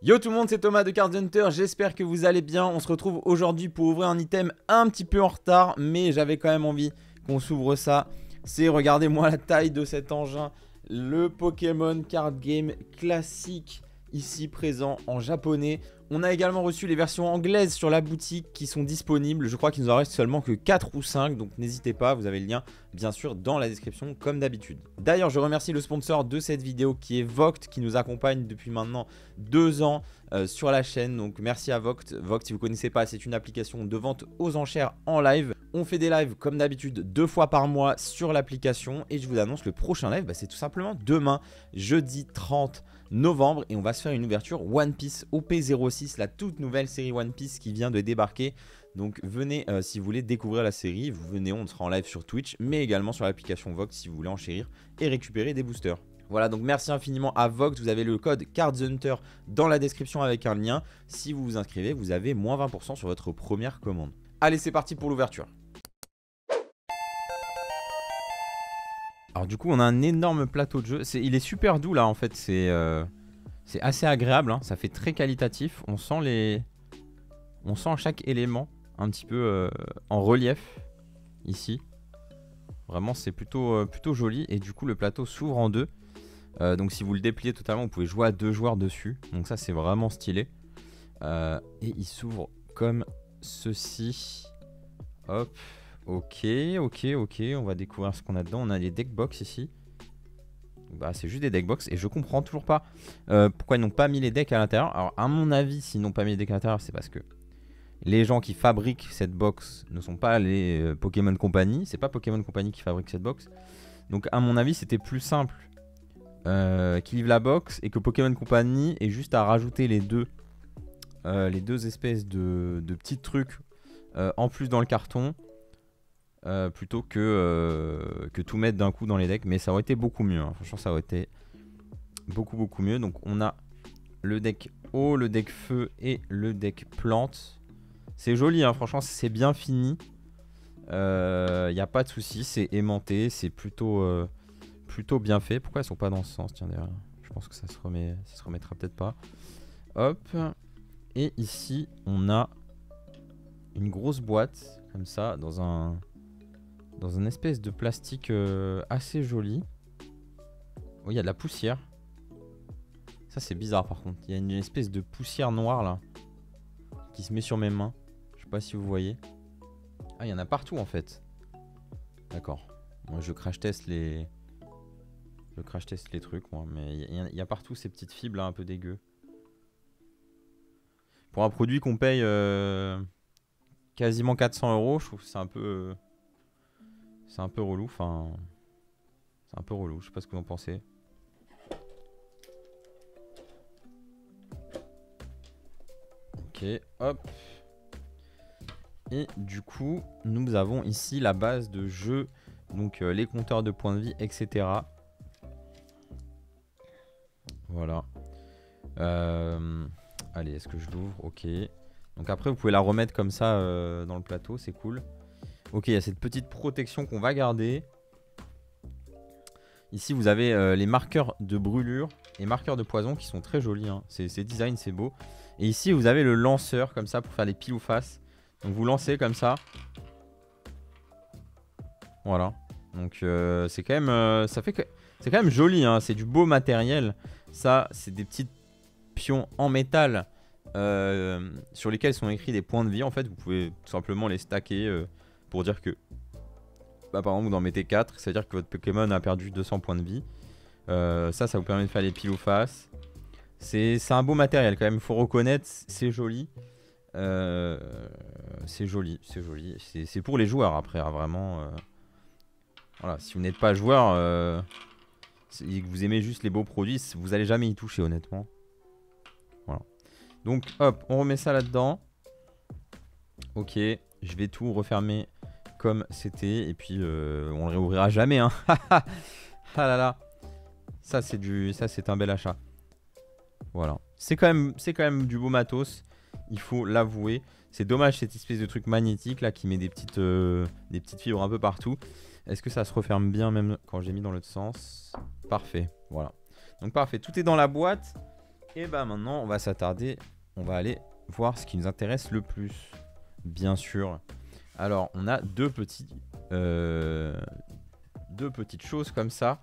Yo tout le monde, c'est Thomas de Card Hunter, j'espère que vous allez bien. On se retrouve aujourd'hui pour ouvrir un item un petit peu en retard, mais j'avais quand même envie qu'on s'ouvre ça. C'est, regardez-moi la taille de cet engin, le Pokémon Card Game classique, ici présent en japonais. On a également reçu les versions anglaises sur la boutique qui sont disponibles. Je crois qu'il nous en reste seulement que 4 ou 5, donc n'hésitez pas, vous avez le lien bien sûr dans la description comme d'habitude. D'ailleurs, je remercie le sponsor de cette vidéo qui est Voct, qui nous accompagne depuis maintenant 2 ans sur la chaîne. Donc merci à Voct. Voct, si vous ne connaissez pas, c'est une application de vente aux enchères en live. On fait des lives comme d'habitude 2 fois par mois sur l'application. Et je vous annonce le prochain live, c'est tout simplement demain, jeudi 30 novembre. Et on va se faire une ouverture One Piece OP06, la toute nouvelle série One Piece qui vient de débarquer. Donc venez si vous voulez découvrir la série, vous venez, on sera en live sur Twitch, mais également sur l'application Vogt si vous voulez enchérir et récupérer des boosters. Voilà, donc merci infiniment à Vogt, vous avez le code CardHunter dans la description avec un lien. Si vous vous inscrivez, vous avez moins 20% sur votre première commande. Allez, c'est parti pour l'ouverture. Alors du coup, on a un énorme plateau de jeu. Il est super doux là en fait, c'est assez agréable, hein. Ça fait très qualitatif. On sent chaque élément un petit peu en relief ici. Vraiment, c'est plutôt joli. Et du coup, le plateau s'ouvre en deux. Donc si vous le dépliez totalement, vous pouvez jouer à 2 joueurs dessus. Donc ça, c'est vraiment stylé. Et il s'ouvre comme ceci. Hop. Ok. On va découvrir ce qu'on a dedans. On a les deck box ici. Bah, c'est juste des deck box. Et je comprends toujours pas pourquoi ils n'ont pas mis les decks à l'intérieur. Alors, à mon avis, s'ils n'ont pas mis les decks à l'intérieur, c'est parce que les gens qui fabriquent cette box ne sont pas les Pokémon Company. C'est pas Pokémon Company qui fabrique cette box. Donc, à mon avis, c'était plus simple qu'ils livrent la box et que Pokémon Company ait juste à rajouter les deux espèces de petits trucs en plus dans le carton. Plutôt que tout mettre d'un coup dans les decks. Mais ça aurait été beaucoup mieux, hein. Franchement, ça aurait été beaucoup mieux. Donc, on a le deck eau, le deck feu et le deck plante. C'est joli, hein. Franchement, c'est bien fini. Y a pas de souci, c'est aimanté, c'est plutôt bien fait. Pourquoi elles sont pas dans ce sens? Tiens, derrière. Je pense que ça se remettra peut-être pas. Hop. Et ici, on a une grosse boîte comme ça dans un espèce de plastique assez joli. Oh, il y a de la poussière. Ça, c'est bizarre par contre. Il y a une espèce de poussière noire là qui se met sur mes mains. Je sais pas si vous voyez. Ah, il y en a partout en fait. D'accord. Moi, je crash test les trucs, moi. Mais il y a partout ces petites fibres là un peu dégueu. Pour un produit qu'on paye quasiment 400 €, je trouve que c'est un peu relou. Enfin, c'est un peu relou. Je sais pas ce que vous en pensez. Ok, hop. Et du coup, nous avons ici la base de jeu. Donc les compteurs de points de vie, etc. Voilà. Allez, est-ce que je l'ouvre? Ok. Donc après, vous pouvez la remettre comme ça dans le plateau. C'est cool. Ok, il y a cette petite protection qu'on va garder. Ici, vous avez les marqueurs de brûlure et marqueurs de poison qui sont très jolis, hein. C'est design, c'est beau. Et ici, vous avez le lanceur comme ça pour faire les pile ou face. Donc vous lancez comme ça. Voilà. Donc c'est quand même, c'est quand même joli, hein. C'est du beau matériel. Ça, c'est des petits pions en métal sur lesquels sont écrits des points de vie. En fait, vous pouvez tout simplement les stacker pour dire que, bah, par exemple, vous en mettez 4, c'est à dire que votre Pokémon a perdu 200 points de vie. Ça vous permet de faire les pile ou face. C'est un beau matériel quand même, il faut reconnaître, c'est joli. C'est joli. C'est pour les joueurs après, hein, vraiment. Voilà, si vous n'êtes pas joueur et que vous aimez juste les beaux produits, vous allez jamais y toucher, honnêtement. Voilà. Donc, hop, on remet ça là-dedans. Ok, je vais tout refermer comme c'était. Et puis, on le réouvrira jamais, hein. Ah là là. Ça, c'est un bel achat. Voilà. C'est quand même du beau matos. Il faut l'avouer. C'est dommage cette espèce de truc magnétique là qui met des petites fibres un peu partout. Est-ce que ça se referme bien même quand j'ai mis dans l'autre sens? Parfait. Voilà. Donc parfait. Tout est dans la boîte. Et bah maintenant, on va s'attarder, on va aller voir ce qui nous intéresse le plus, bien sûr. Alors, on a deux petites choses comme ça,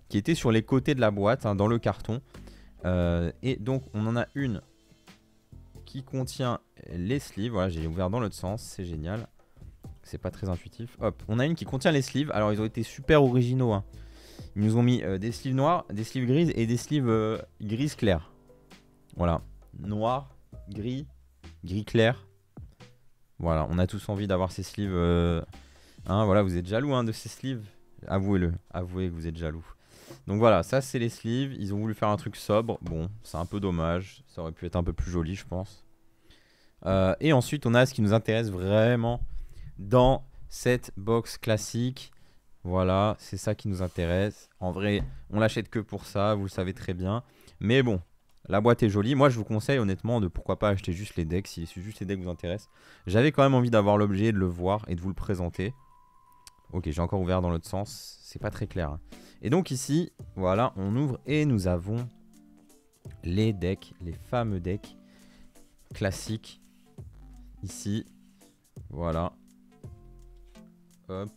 qui étaient sur les côtés de la boîte, hein, dans le carton. Et donc, on en a une qui contient les sleeves. Voilà, j'ai ouvert dans l'autre sens, c'est génial. C'est pas très intuitif. Hop, on a une qui contient les sleeves. Alors, ils ont été super originaux, hein. Ils nous ont mis des sleeves noirs, des sleeves grises et des sleeves grises claires. Voilà, noir, gris, gris clair. Voilà, on a tous envie d'avoir ces sleeves. Hein, voilà, vous êtes jaloux, hein, de ces sleeves. Avouez-le, avouez que vous êtes jaloux. Donc voilà, ça c'est les sleeves. Ils ont voulu faire un truc sobre. Bon, c'est un peu dommage. Ça aurait pu être un peu plus joli, je pense. Et ensuite, on a ce qui nous intéresse vraiment dans cette box classique. Voilà, c'est ça qui nous intéresse. En vrai, on l'achète que pour ça, vous le savez très bien. Mais bon, la boîte est jolie. Moi, je vous conseille honnêtement de pourquoi pas acheter juste les decks, si juste les decks vous intéressent. J'avais quand même envie d'avoir l'objet, de le voir et de vous le présenter. Ok, j'ai encore ouvert dans l'autre sens. C'est pas très clair, hein. Et donc ici, voilà, on ouvre et nous avons les decks, les fameux decks classiques. Ici, voilà. Hop.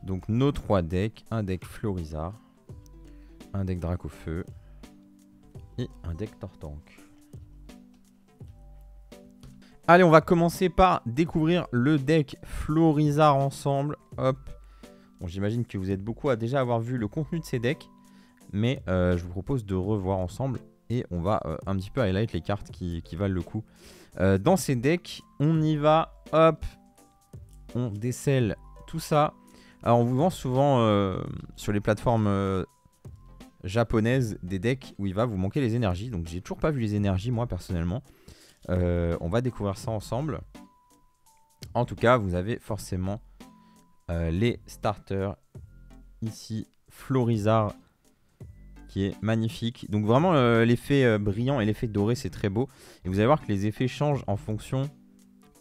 Donc nos 3 decks, un deck Florizard, un deck Dracofeu et un deck Tortank. Allez, on va commencer par découvrir le deck Florizard ensemble. Hop. Bon, j'imagine que vous êtes beaucoup à déjà avoir vu le contenu de ces decks, mais je vous propose de revoir ensemble et on va un petit peu highlight les cartes qui valent le coup. Dans ces decks, on y va, hop, on décèle tout ça. Alors on vous vend souvent sur les plateformes japonaises des decks où il va vous manquer les énergies. Donc j'ai toujours pas vu les énergies moi personnellement. On va découvrir ça ensemble. En tout cas, vous avez forcément les starters. Ici, Florizard qui est magnifique. Donc vraiment l'effet brillant et l'effet doré, c'est très beau. Et vous allez voir que les effets changent en fonction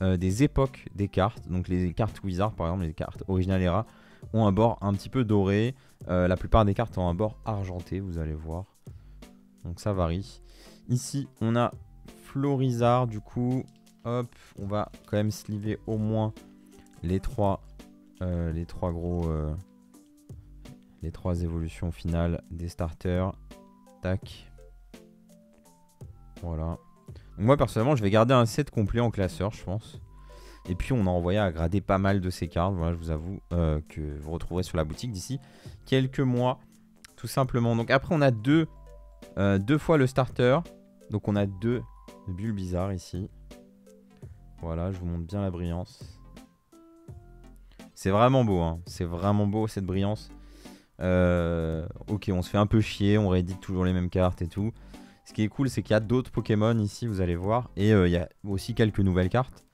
des époques des cartes. Donc les cartes Wizard, par exemple, les cartes Original Era, ont un bord un petit peu doré. La plupart des cartes ont un bord argenté, vous allez voir. Donc ça varie. Ici, on a Florizard, du coup. Hop, on va quand même sleever au moins les trois évolutions finales des starters. Tac. Voilà. Donc moi personnellement je vais garder un set complet en classeur, je pense. Et puis on a envoyé à grader pas mal de ces cartes. Voilà, je vous avoue que vous retrouverez sur la boutique d'ici quelques mois, tout simplement. Donc après on a deux fois le starter. Donc on a 2 bulles bizarres ici. Voilà, je vous montre bien la brillance. C'est vraiment beau, hein. C'est vraiment beau cette brillance. Ok, on se fait un peu chier, on réédite toujours les mêmes cartes et tout. Ce qui est cool, c'est qu'il y a d'autres Pokémon ici, vous allez voir. Et il y a aussi quelques nouvelles cartes.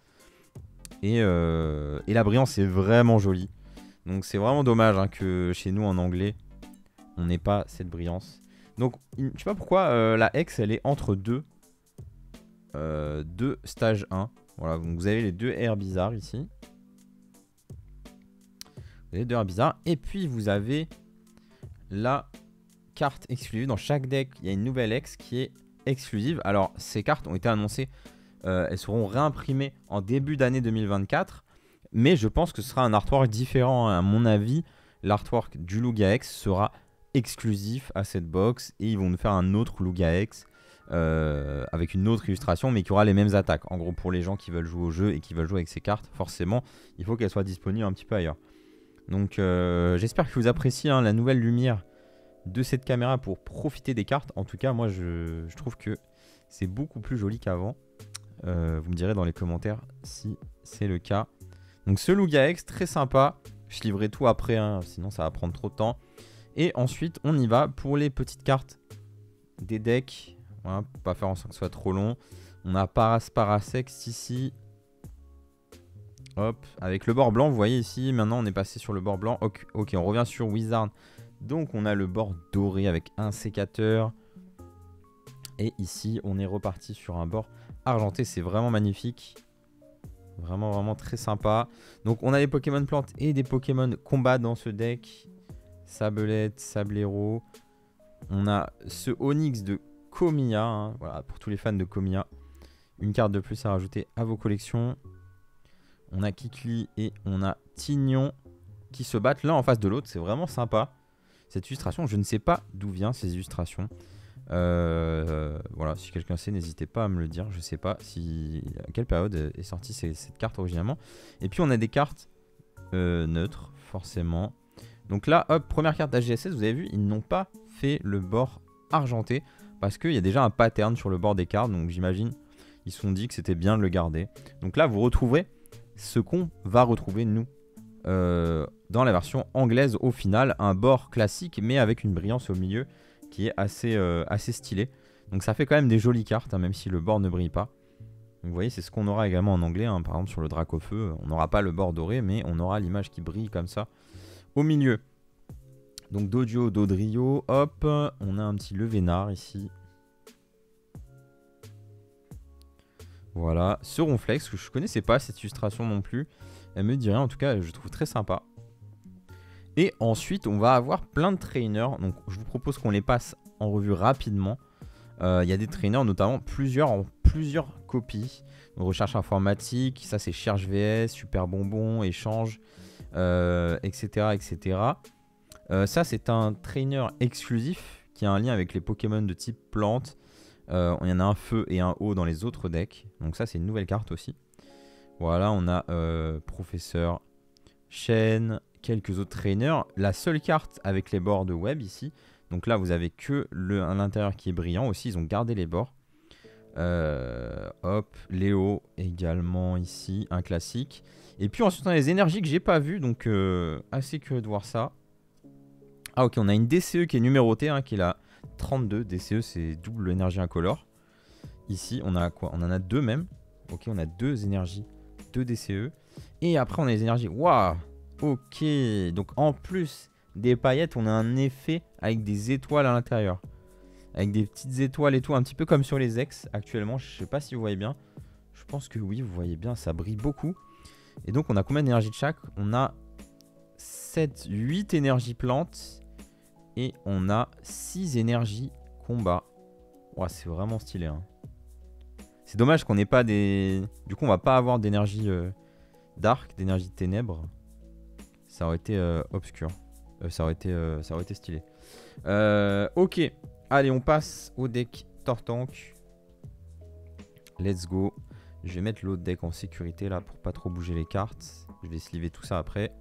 Et la brillance est vraiment jolie. Donc c'est vraiment dommage, hein, que chez nous en anglais, on n'ait pas cette brillance. Donc je sais pas pourquoi la X elle est entre deux stage 1. Voilà, donc vous avez les 2 airs bizarres ici. Vous avez les 2 airs bizarres. Et puis vous avez la carte exclusive. Dans chaque deck, il y a une nouvelle X qui est exclusive. Alors ces cartes ont été annoncées. Elles seront réimprimées en début d'année 2024. Mais je pense que ce sera un artwork différent, hein. À mon avis, l'artwork du Lugia X sera exclusif à cette box. Et ils vont nous faire un autre Lugia X avec une autre illustration, mais qui aura les mêmes attaques. En gros, pour les gens qui veulent jouer au jeu et qui veulent jouer avec ces cartes, forcément, il faut qu'elles soient disponibles un petit peu ailleurs. Donc j'espère que vous appréciez, hein, la nouvelle lumière de cette caméra pour profiter des cartes. En tout cas, moi, je trouve que c'est beaucoup plus joli qu'avant. Vous me direz dans les commentaires si c'est le cas. Donc ce Lugia X, très sympa. Je livrerai tout après, hein, sinon ça va prendre trop de temps. Et ensuite, on y va pour les petites cartes des decks. Voilà, pour pas faire en sorte que ce soit trop long. On a Parasex ici. Hop, avec le bord blanc, vous voyez ici. Maintenant, on est passé sur le bord blanc. Ok, on revient sur Wizard. Donc, on a le bord doré avec un sécateur. Et ici, on est reparti sur un bord argenté. C'est vraiment magnifique. Vraiment, vraiment très sympa. Donc, on a des Pokémon plantes et des Pokémon combat dans ce deck. Sablette, Sablero. On a ce Onyx de Komiya, hein. Voilà, pour tous les fans de Komiya. Une carte de plus à rajouter à vos collections. On a Kikli et on a Tignon qui se battent l'un en face de l'autre. C'est vraiment sympa. Cette illustration, je ne sais pas d'où viennent ces illustrations. Voilà, si quelqu'un sait, n'hésitez pas à me le dire. Je sais pas à quelle période est sortie cette carte originalement. Et puis on a des cartes neutres, forcément. Donc là, hop, première carte HGSS, vous avez vu, ils n'ont pas fait le bord argenté parce qu'il y a déjà un pattern sur le bord des cartes. Donc j'imagine, ils se sont dit que c'était bien de le garder. Donc là, vous retrouverez ce qu'on va retrouver nous dans la version anglaise au final. Un bord classique mais avec une brillance au milieu qui est assez stylé. Donc ça fait quand même des jolies cartes, hein, même si le bord ne brille pas. Donc vous voyez, c'est ce qu'on aura également en anglais, hein. Par exemple sur le Dracofeu, on n'aura pas le bord doré, mais on aura l'image qui brille comme ça au milieu. Donc Dodio, Dodrio, hop, on a un petit Levénard ici. Voilà, ce Ronflex que je connaissais pas cette illustration non plus. Elle me dit rien, en tout cas je trouve très sympa. Et ensuite on va avoir plein de trainers. Donc je vous propose qu'on les passe en revue rapidement. Il y a des trainers notamment plusieurs copies. Donc, recherche informatique, ça c'est Cherche VS, Super Bonbon, Échange, etc. etc. Ça c'est un trainer exclusif qui a un lien avec les Pokémon de type plante. Il y en a un feu et un eau dans les autres decks. Donc ça c'est une nouvelle carte aussi. Voilà, on a Professeur, Chaîne, quelques autres trainers. La seule carte avec les bords de web ici. Donc là vous avez que l'intérieur qui est brillant aussi. Ils ont gardé les bords. Hop, Léo également ici, un classique. Et puis ensuite on a les énergies que j'ai pas vues. Donc assez curieux de voir ça. Ah ok, on a une DCE qui est numérotée, hein, qui est la 32. DCE c'est double énergie incolore. Ici on a quoi? On en a deux même. Ok, on a deux énergies, deux DCE. Et après on a les énergies. Waouh. Ok, donc en plus des paillettes, on a un effet avec des étoiles à l'intérieur. Avec des petites étoiles et tout, un petit peu comme sur les ex actuellement. Je sais pas si vous voyez bien. Je pense que oui, vous voyez bien, ça brille beaucoup. Et donc on a combien d'énergie de chaque? On a 7, 8 énergies plantes. Et on a 6 énergies combat. Ouah, c'est vraiment stylé, hein. C'est dommage qu'on n'ait pas des... Du coup on va pas avoir d'énergie dark, d'énergie de ténèbres. Ça aurait été obscur. Ça aurait été stylé. Ok. Allez, on passe au deck Tortank. Let's go. Je vais mettre l'autre deck en sécurité là pour pas trop bouger les cartes. Je vais sliver tout ça après.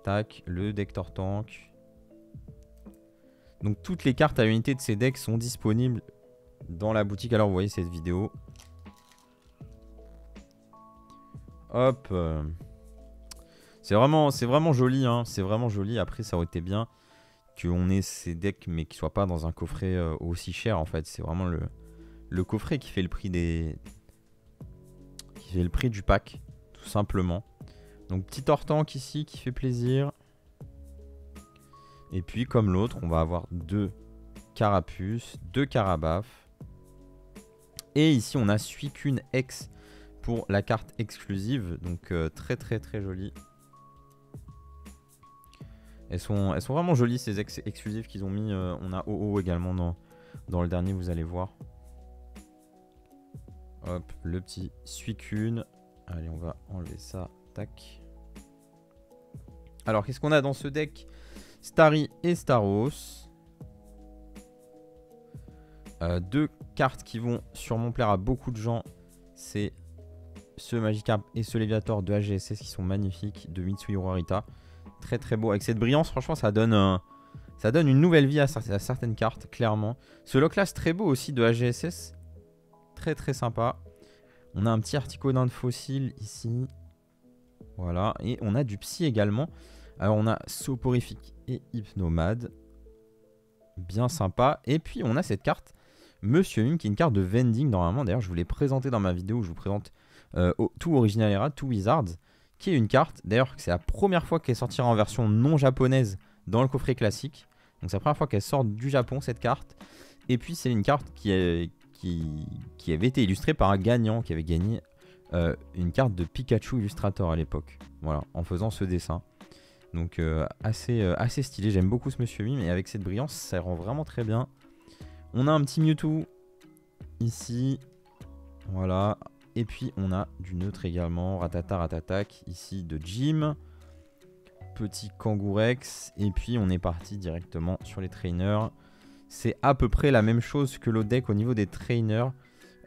Tac, le deck Tortank. Donc toutes les cartes à l'unité de ces decks sont disponibles dans la boutique. Alors vous voyez cette vidéo. Hop. C'est vraiment joli, hein. C'est vraiment joli. Après ça aurait été bien qu'on ait ces decks mais qui soient pas dans un coffret aussi cher en fait. C'est vraiment le coffret qui fait le prix du pack, tout simplement. Donc petit Tortank ici qui fait plaisir. Et puis comme l'autre, on va avoir deux Carapuce, deux Carabaf. Et ici on a Suicune X pour la carte exclusive. Donc très joli. Elles sont vraiment jolies ces exclusives qu'ils ont mis. On a OO également dans le dernier, vous allez voir. Hop, le petit Suicune. Allez, on va enlever ça. Tac. Alors, qu'est-ce qu'on a dans ce deck? Starry et Staros. Deux cartes qui vont sûrement plaire à beaucoup de gens. C'est ce Magikarp et ce Léviator de HGSS qui sont magnifiques. De Mitsuhiro Arita. Très beau. Avec cette brillance, franchement, ça donne une nouvelle vie à certaines cartes, clairement. Ce Lochlast très beau aussi de HGSS. Très sympa. On a un petit Articodin de fossile ici. Voilà. Et on a du Psy également. Alors on a Soporifique et Hypnomade. Bien sympa. Et puis on a cette carte Monsieur Mime qui est une carte de vending normalement. D'ailleurs je vous l'ai présenté dans ma vidéo où je vous présente tout Original Era, tout Wizards. Qui est une carte, d'ailleurs c'est la première fois qu'elle sortira en version non japonaise dans le coffret classique. Donc c'est la première fois qu'elle sort du Japon cette carte. Et puis c'est une carte qui avait été illustrée par un gagnant qui avait gagné une carte de Pikachu Illustrator à l'époque. Voilà, en faisant ce dessin. Donc assez stylé, j'aime beaucoup ce Monsieur Mime et avec cette brillance ça rend vraiment très bien. On a un petit Mewtwo ici. Voilà. Et puis on a du neutre également. Ratata, Ratatac. Ici de Jim. Petit Kangourex. Et puis on est parti directement sur les trainers. C'est à peu près la même chose que l'autre deck au niveau des trainers.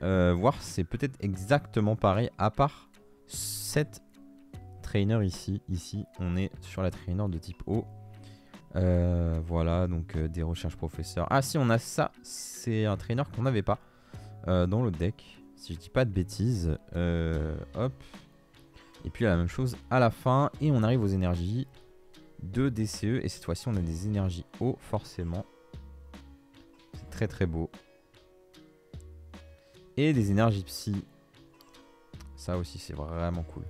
Voir c'est peut-être exactement pareil. À part cette trainer ici. Ici on est sur la trainer de type O. Voilà, donc des recherches professeurs. Ah si, on a ça. C'est un trainer qu'on n'avait pas dans l'autre deck. Si je dis pas de bêtises. Hop. Et puis la même chose à la fin. Et on arrive aux énergies de DCE. Et cette fois-ci, on a des énergies O, forcément. C'est très très beau. Et des énergies psy. Ça aussi, c'est vraiment cool.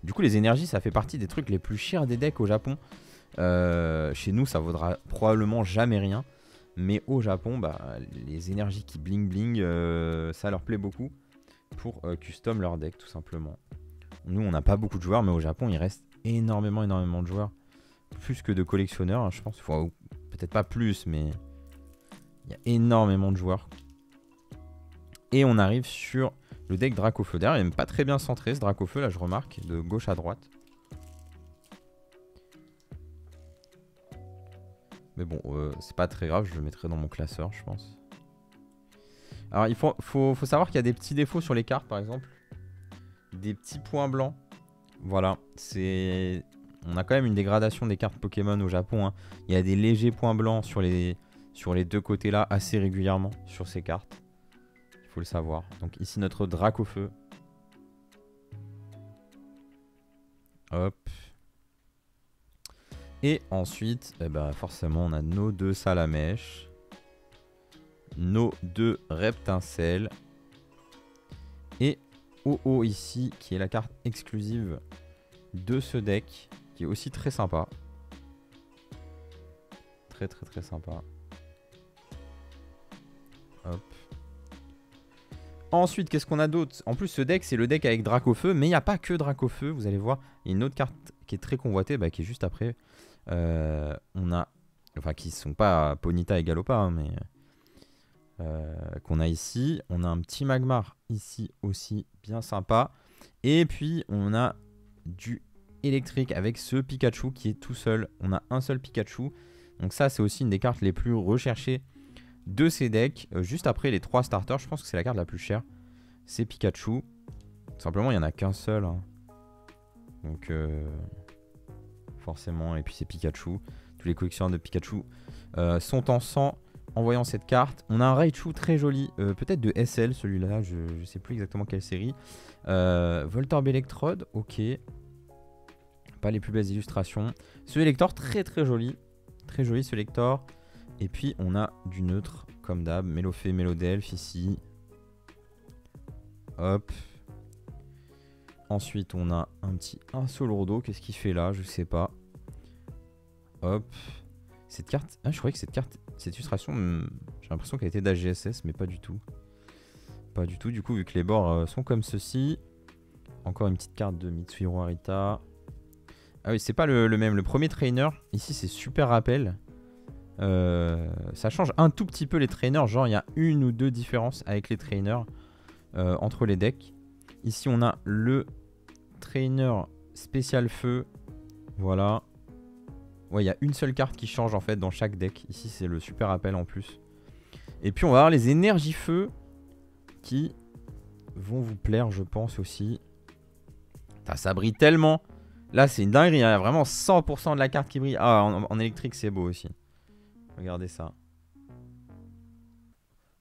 Du coup, les énergies, ça fait partie des trucs les plus chers des decks au Japon. Chez nous, ça vaudra probablement jamais rien. Mais au Japon, bah, les énergies qui bling bling, ça leur plaît beaucoup pour custom leur deck, tout simplement. Nous, on n'a pas beaucoup de joueurs, mais au Japon, il reste énormément de joueurs. Plus que de collectionneurs, hein, je pense. Peut-être pas plus, mais il y a énormément de joueurs. Et on arrive sur le deck Dracofeu. D'ailleurs, il n'est même pas très bien centré, ce Dracofeu, là, je remarque, de gauche à droite. Mais bon, c'est pas très grave, je le mettrai dans mon classeur, je pense. Alors, il faut savoir qu'il y a des petits défauts sur les cartes, par exemple. Des petits points blancs. Voilà, on a quand même une dégradation des cartes Pokémon au Japon. Hein. Il y a des légers points blancs sur les deux côtés là, assez régulièrement sur ces cartes. Il faut le savoir. Donc ici, notre Dracofeu. Hop. Et ensuite, eh ben, forcément, on a nos deux Salamèche. Nos deux Reptincelles. Et OO ici, qui est la carte exclusive de ce deck, qui est aussi très sympa. Très très très sympa. Hop. Ensuite, qu'est-ce qu'on a d'autre? En plus, ce deck, c'est le deck avec Dracofeu, mais il n'y a pas que Dracofeu, vous allez voir. Il y a une autre carte qui est très convoitée, bah, qui est juste après. On a, enfin, qui ne sont pas Ponyta et Galopa, hein, mais qu'on a ici. On a un petit Magmar ici aussi, bien sympa. Et puis, on a du électrique avec ce Pikachu qui est tout seul. On a un seul Pikachu. Donc ça, c'est aussi une des cartes les plus recherchées de ces decks. Juste après les 3 starters, je pense que c'est la carte la plus chère. C'est Pikachu. Simplement, il n'y en a qu'un seul. Hein. Donc, forcément. Et puis, c'est Pikachu. Tous les collectionneurs de Pikachu sont en sang en voyant cette carte. On a un Raichu très joli. Peut-être de SL, celui-là. Je ne sais plus exactement quelle série. Voltorb Electrode. Ok. Pas les plus belles illustrations. Ce Elector, très très joli. Très joli ce Elector. Et puis on a du neutre, comme d'hab. Mélofée, Mélodelph ici. Hop. Ensuite on a un petit Insolourdo. Qu'est-ce qu'il fait là? Je sais pas. Hop. Cette carte... Ah, je croyais que cette illustration... J'ai l'impression qu'elle était d'AGSS, mais pas du tout. Pas du tout, du coup, vu que les bords sont comme ceci. Encore une petite carte de Mitsuhiro Arita. Ah oui, c'est pas le même. Le premier trainer, ici, c'est super rappel. Ça change un tout petit peu les trainers. Genre, il y a 1 ou 2 différences avec les trainers entre les decks. Ici, on a le trainer spécial feu. Voilà. Ouais, il y a une seule carte qui change en fait dans chaque deck. Ici, c'est le super rappel en plus. Et puis, on va avoir les énergies feu qui vont vous plaire, je pense aussi. Ça brille tellement. Là, c'est une dinguerie. Il y a vraiment 100% de la carte qui brille. Ah, en électrique, c'est beau aussi. Regardez ça.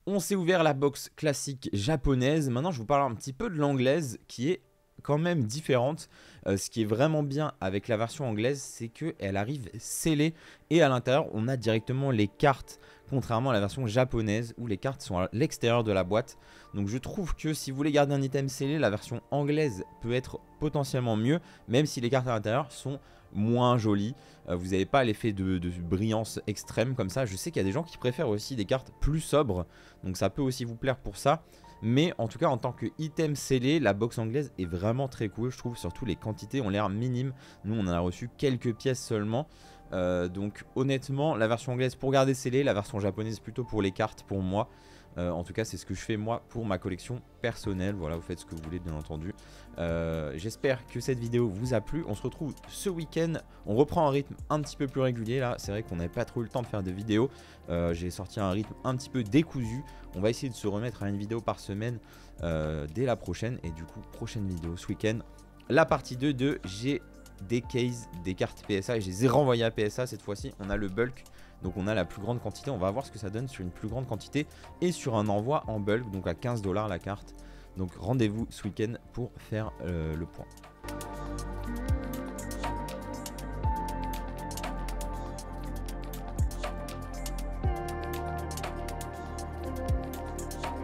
On s'est ouvert la box classique japonaise. Maintenant, je vous parle un petit peu de l'anglaise qui est quand même différente. Ce qui est vraiment bien avec la version anglaise, c'est qu'elle arrive scellée. Et à l'intérieur, on a directement les cartes. Contrairement à la version japonaise où les cartes sont à l'extérieur de la boîte. Donc je trouve que si vous voulez garder un item scellé, la version anglaise peut être potentiellement mieux. Même si les cartes à l'intérieur sont moins jolies. Vous n'avez pas l'effet de brillance extrême comme ça. Je sais qu'il y a des gens qui préfèrent aussi des cartes plus sobres. Donc ça peut aussi vous plaire pour ça. Mais en tout cas en tant que item scellé, la box anglaise est vraiment très cool. Je trouve surtout les quantités ont l'air minimes. Nous on en a reçu quelques pièces seulement. Donc honnêtement la version anglaise pour garder scellé, la version japonaise plutôt pour les cartes pour moi. En tout cas c'est ce que je fais moi pour ma collection personnelle. Voilà, vous faites ce que vous voulez bien entendu. J'espère que cette vidéo vous a plu. On se retrouve ce week-end. On reprend un rythme un petit peu plus régulier là. C'est vrai qu'on n'avait pas trop eu le temps de faire de vidéos. J'ai sorti un rythme un petit peu décousu. On va essayer de se remettre à une vidéo par semaine dès la prochaine. Et du coup prochaine vidéo ce week-end, la partie 2 de J'ai des cases, des cartes PSA, et je les ai renvoyées à PSA. Cette fois-ci on a le bulk, donc on a la plus grande quantité. On va voir ce que ça donne sur une plus grande quantité et sur un envoi en bulk, donc à 15 $ la carte. Donc rendez-vous ce week-end pour faire le point.